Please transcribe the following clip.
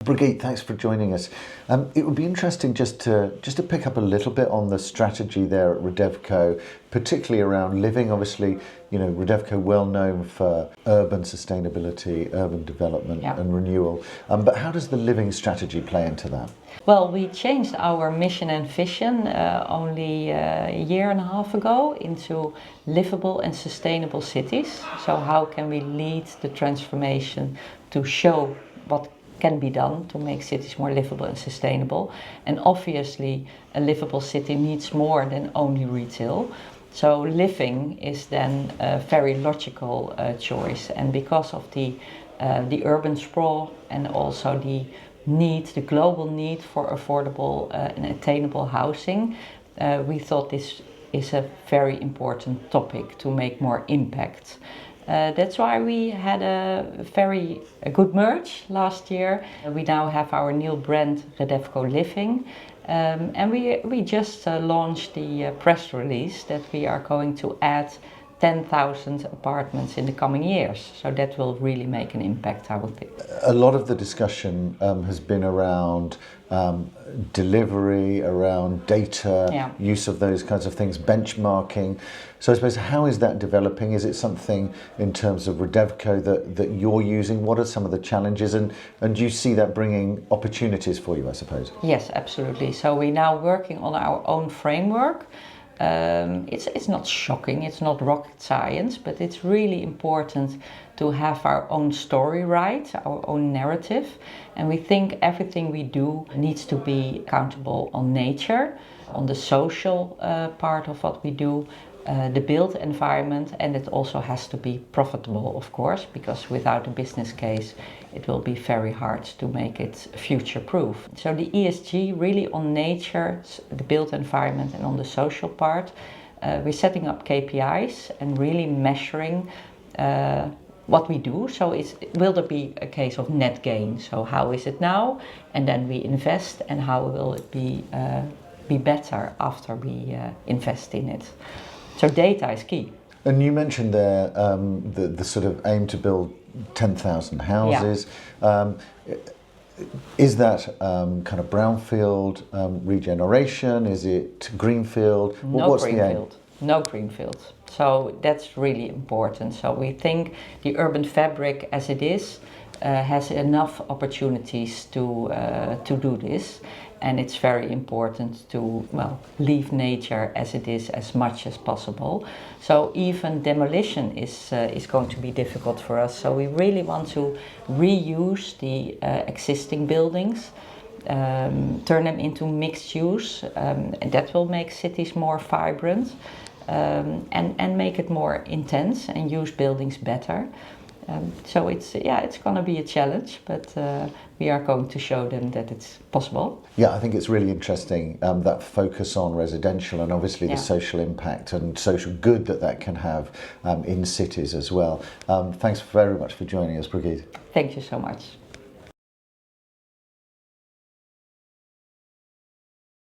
Brigit, thanks for joining us. It would be interesting just to pick up a little bit on the strategy there at Redevco, particularly around living. Obviously, you know, Redevco well known for urban sustainability, urban development and renewal. But how does the living strategy play into that? Well, we changed our mission and vision only a year and a half ago into livable and sustainable cities. So how can we lead the transformation to show what can be done to make cities more livable and sustainable? And obviously a livable city needs more than only retail. So living is then a very logical choice, and because of the urban sprawl and also the global need for affordable and attainable housing, we thought this is a very important topic to make more impact. That's why we had a good merge last year. We now have our new brand Redevco Living, and we just launched the press release that we are going to add 10,000 apartments in the coming years. So that will really make an impact, I would think. A lot of the discussion has been around delivery, around data, use of those kinds of things, benchmarking. So I suppose, how is that developing? Is it something in terms of Redevco that you're using? What are some of the challenges, and do you see that bringing opportunities for you, I suppose? Yes, absolutely. So we're now working on our own framework. It's not shocking, it's not rocket science, but it's really important to have our own story right, our own narrative. And we think everything we do needs to be accountable on nature, on the social part of what we do, the built environment, and it also has to be profitable, of course, because without a business case it will be very hard to make it future-proof. So the ESG really on nature, the built environment, and on the social part, we're setting up KPIs and really measuring what we do. So will there be a case of net gain? So how is it now? And then we invest, and how will it be better after we invest in it? So data is key. And you mentioned there the sort of aim to build 10,000 houses. Is that kind of brownfield regeneration? Is it greenfield? What's the aim? No greenfield. So that's really important. So we think the urban fabric as it is has enough opportunities to do this. And it's very important to, leave nature as it is as much as possible. So even demolition is going to be difficult for us. So we really want to reuse the existing buildings, turn them into mixed use, and that will make cities more vibrant, and make it more intense and use buildings better. So it's going to be a challenge, but we are going to show them that it's possible. Yeah, I think it's really interesting, that focus on residential and obviously the social impact and social good that can have in cities as well. Thanks very much for joining us, Brigit. Thank you so much.